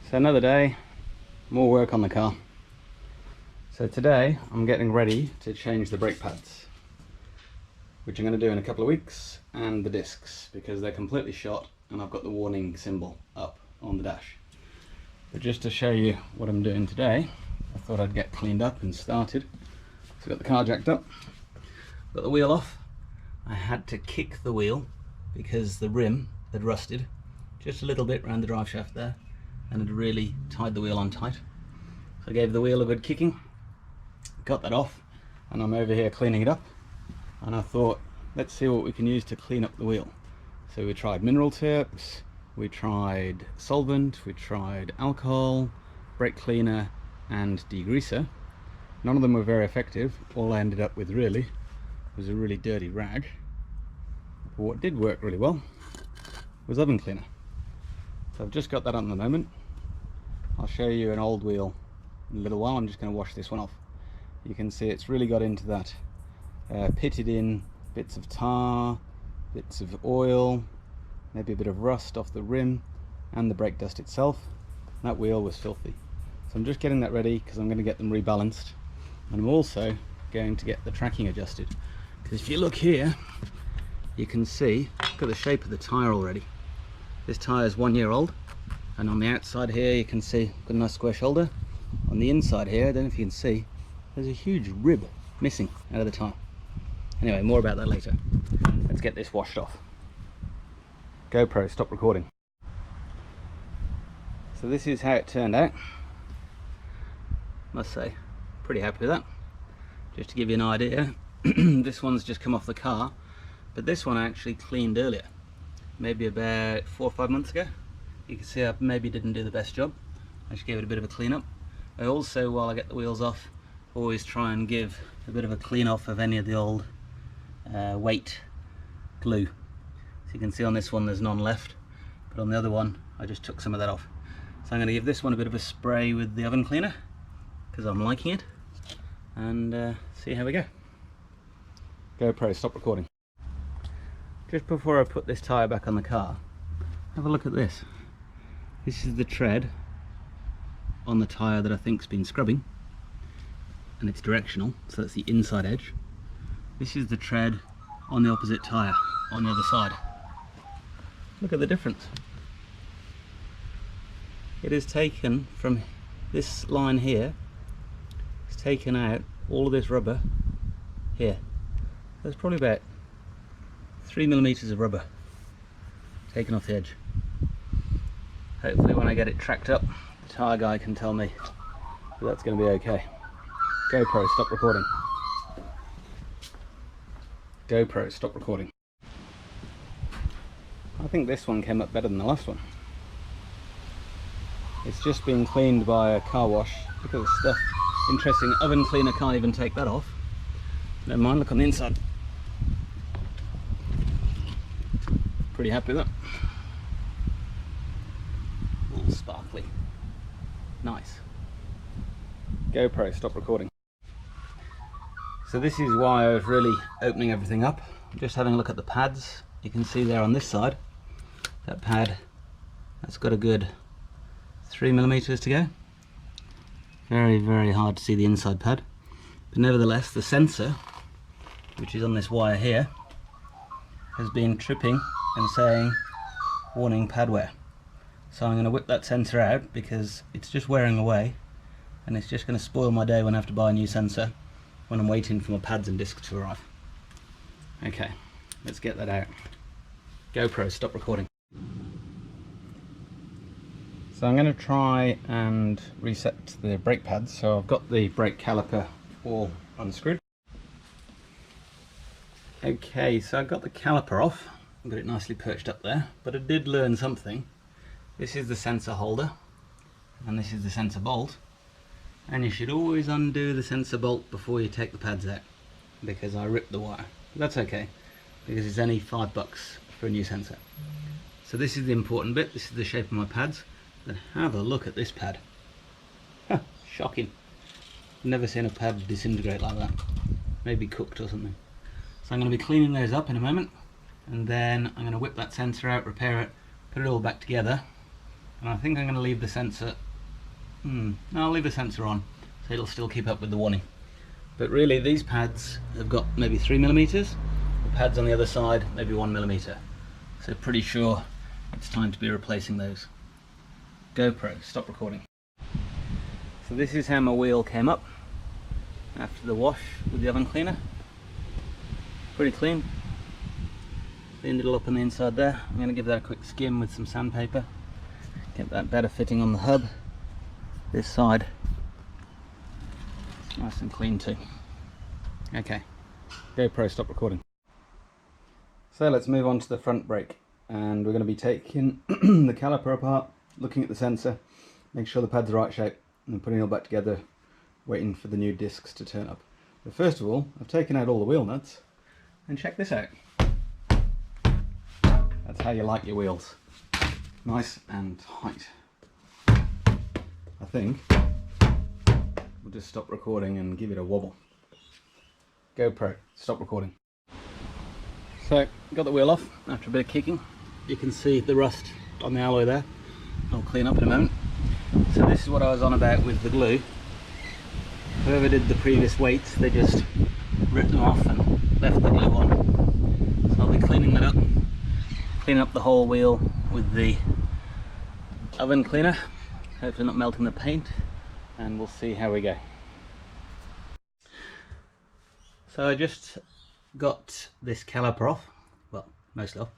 So another day, more work on the car. So today I'm getting ready to change the brake pads, which I'm going to do in a couple of weeks, and the discs, because they're completely shot and I've got the warning symbol up on the dash. But just to show you what I'm doing today, I thought I'd get cleaned up and started. So I've got the car jacked up, got the wheel off. I had to kick the wheel because the rim had rusted just a little bit around the drive shaft there and had really tied the wheel on tight. So I gave the wheel a good kicking, got that off, and I'm over here cleaning it up. And I thought, let's see what we can use to clean up the wheel. So we tried mineral tips, we tried solvent, we tried alcohol, brake cleaner and degreaser. None of them were very effective. All I ended up with really was a really dirty rag. But what did work really well was oven cleaner. So I've just got that on at the moment. I'll show you an old wheel in a little while. I'm just going to wash this one off. You can see it's really got into that pitted in bits of tar, bits of oil, maybe a bit of rust off the rim and the brake dust itself. That wheel was filthy. So I'm just getting that ready because I'm going to get them rebalanced, and I'm also going to get the tracking adjusted, because if you look here you can see, look at the shape of the tyre already. This tyre is 1 year old, and on the outside here you can see got a nice square shoulder. On the inside here, I don't know if you can see, there's a huge rib missing out of the tyre. Anyway, more about that later. Let's get this washed off. GoPro, stop recording. So this is how it turned out. Must say, pretty happy with that. Just to give you an idea, this one's just come off the car, but this one I actually cleaned earlier, maybe about 4 or 5 months ago. You can see I maybe didn't do the best job. I just gave it a bit of a clean up. I also, while I get the wheels off, always try and give a bit of a clean off of any of the old weight glue. So you can see on this one there's none left, but on the other one I just took some of that off. So I'm going to give this one a bit of a spray with the oven cleaner because I'm liking it, and see how we go. GoPro, stop recording. Just before I put this tyre back on the car, have a look at this. This is the tread on the tyre that I think's been scrubbing, and it's directional, so that's the inside edge. This is the tread on the opposite tyre on the other side. Look at the difference. It is taken from this line here, it's taken out all of this rubber here. There's probably about 3mm of rubber taken off the edge. Hopefully when I get it tracked up, the tyre guy can tell me that that's going to be okay. GoPro, stop recording. GoPro, stop recording. I think this one came up better than the last one. It's just been cleaned by a car wash. Look at the stuff. Interesting, oven cleaner can't even take that off. Never mind, look on the inside. Pretty happy with that. All sparkly. Nice. GoPro, stop recording. So this is why I was really opening everything up. Just having a look at the pads. You can see there on this side, that pad, that's got a good 3mm to go. Very, very hard to see the inside pad. But nevertheless, the sensor, which is on this wire here, has been tripping and saying, warning pad wear. So I'm going to whip that sensor out because it's just wearing away, and it's just going to spoil my day when I have to buy a new sensor when I'm waiting for my pads and discs to arrive. Okay, let's get that out. GoPro, stop recording. So I'm going to try and reset the brake pads. So I've got the brake caliper all unscrewed. Okay, so I've got the caliper off. I've got it nicely perched up there, but I did learn something. This is the sensor holder, and this is the sensor bolt. And you should always undo the sensor bolt before you take the pads out, because I ripped the wire. But that's okay, because it's only $5 for a new sensor. So this is the important bit. This is the shape of my pads. Then have a look at this pad. Huh, shocking. Never seen a pad disintegrate like that. Maybe cooked or something. So I'm going to be cleaning those up in a moment, and then I'm going to whip that sensor out, repair it, put it all back together, And I think I'm going to leave the sensor, no, I'll leave the sensor on so it'll still keep up with the warning. But really these pads have got maybe 3mm, the pads on the other side maybe 1mm. So pretty sure it's time to be replacing those. GoPro, stop recording. So this is how my wheel came up after the wash with the oven cleaner. Pretty clean. Cleaned it all up on the inside there. I'm going to give that a quick skim with some sandpaper. Get that better fitting on the hub. This side, nice and clean too. Okay, GoPro, stop recording. So let's move on to the front brake, and we're going to be taking the caliper apart, looking at the sensor, make sure the pad's the right shape, and then putting it all back together, waiting for the new discs to turn up. But first of all, I've taken out all the wheel nuts, and check this out. That's how you like your wheels. Nice and tight. I think we'll just stop recording and give it a wobble. GoPro, stop recording. So, got the wheel off after a bit of kicking. You can see the rust on the alloy there. I'll clean up in a moment. So this is what I was on about with the glue. Whoever did the previous weights, they just ripped them off and left the glue on. So I'll be cleaning that up. Clean up the whole wheel with the oven cleaner, hopefully not melting the paint, and we'll see how we go. So I just got this caliper off, well, mostly off.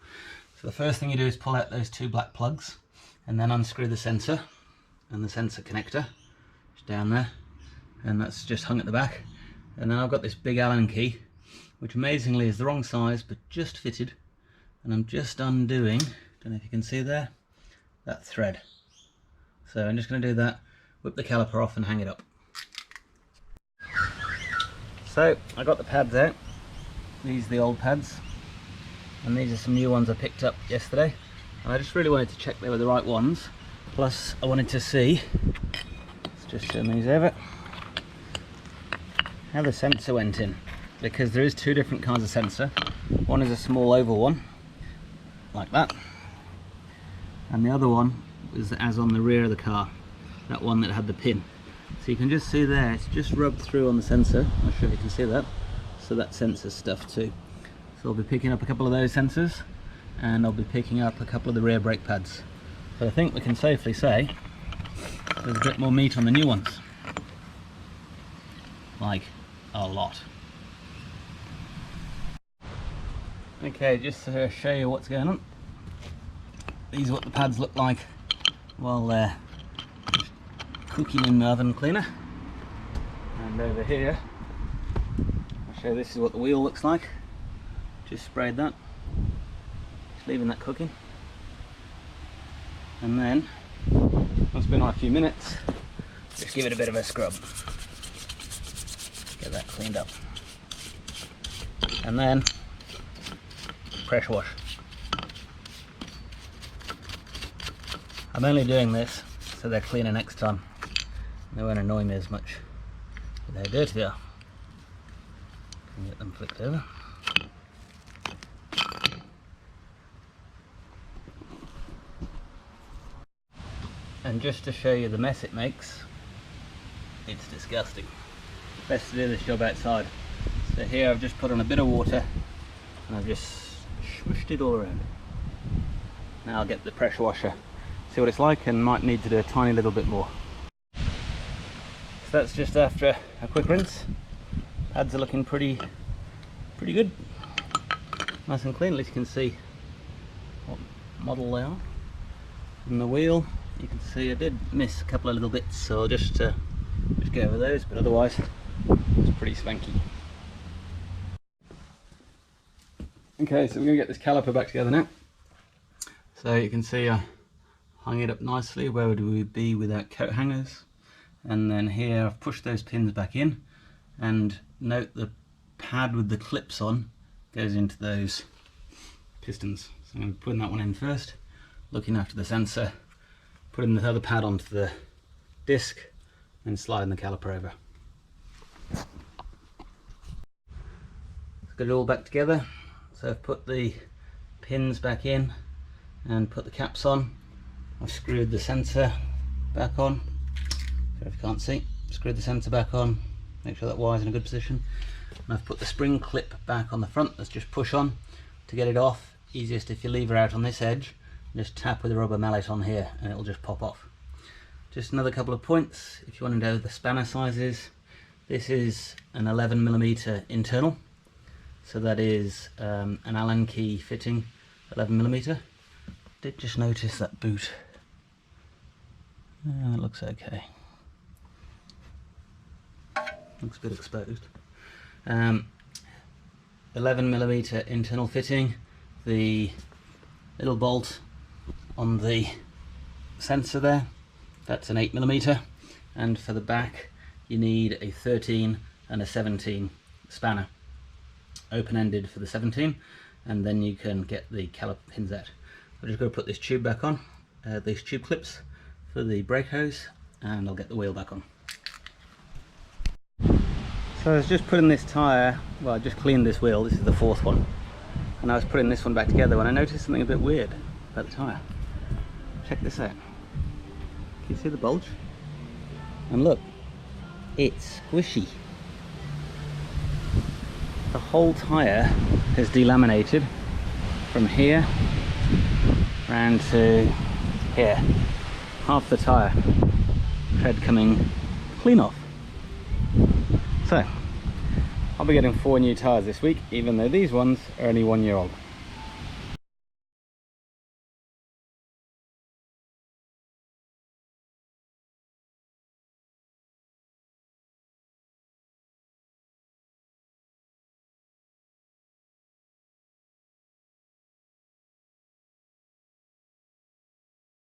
So the first thing you do is pull out those two black plugs and then unscrew the sensor and the sensor connector, which is down there, and that's just hung at the back. And then I've got this big Allen key, which amazingly is the wrong size but just fitted, and I'm just undoing, don't know if you can see there, that thread. So I'm just going to do that, whip the caliper off and hang it up. So I got the pads out. These are the old pads, and these are some new ones I picked up yesterday, and I just really wanted to check they were the right ones. Plus I wanted to see, let's just turn these over, how the sensor went in, because there is two different kinds of sensor. One is a small oval one like that, and the other one was as on the rear of the car, that one that had the pin. So you can just see there, it's just rubbed through on the sensor. I'm not sure if you can see that. So that sensor stuff too. So I'll be picking up a couple of those sensors, and I'll be picking up a couple of the rear brake pads. So I think we can safely say there's a bit more meat on the new ones. Like a lot. Okay, just to show you what's going on. These are what the pads look like while they're cooking in the oven cleaner. And over here, I'll show you, this is what the wheel looks like. Just sprayed that, just leaving that cooking. And then, once it's been on a few minutes, just give it a bit of a scrub. Get that cleaned up. And then, pressure wash. I'm only doing this so they're cleaner next time. They won't annoy me as much. But how dirty they are. Can get them flipped over. And just to show you the mess it makes, it's disgusting. Best to do this job outside. So here I've just put on a bit of water and I've just swished it all around. Now I'll get the pressure washer, see what it's like, and might need to do a tiny little bit more. So that's just after a quick rinse. Pads are looking pretty good. Nice and clean, at least you can see what model they are. From the wheel, you can see I did miss a couple of little bits, so I'll just go over those, but otherwise it's pretty spanky. Okay, so we're going to get this caliper back together now. So you can see I hung it up nicely. Where would we be without coat hangers? And then here I've pushed those pins back in, and note the pad with the clips on goes into those pistons. So I'm putting that one in first, looking after the sensor, putting the other pad onto the disc, and sliding the caliper over. Let's get it all back together. So I've put the pins back in and put the caps on, I've screwed the sensor back on. So if you can't see, screwed the sensor back on, make sure that wire's in a good position. And I've put the spring clip back on the front. Let's just push on to get it off. Easiest if you lever out on this edge, just tap with a rubber mallet on here and it'll just pop off. Just another couple of points if you want to know the spanner sizes. This is an 11mm internal, so that is an Allen key fitting 11mm. Did just notice that boot. It looks okay. Looks a bit exposed. 11mm internal fitting. The little bolt on the sensor there, that's an 8mm, and for the back you need a 13 and a 17 spanner, open-ended for the 17, and then you can get the caliper pins out. I'm just going to put this tube back on, these tube clips for the brake hose, and I'll get the wheel back on. So I was just putting this tyre, well I just cleaned this wheel, this is the fourth one, and I was putting this one back together when I noticed something a bit weird about the tyre. Check this out. Can you see the bulge? And look, it's squishy. The whole tyre has delaminated from here round to here. Half the tyre tread coming clean off. So I'll be getting 4 new tyres this week, even though these ones are only 1 year old.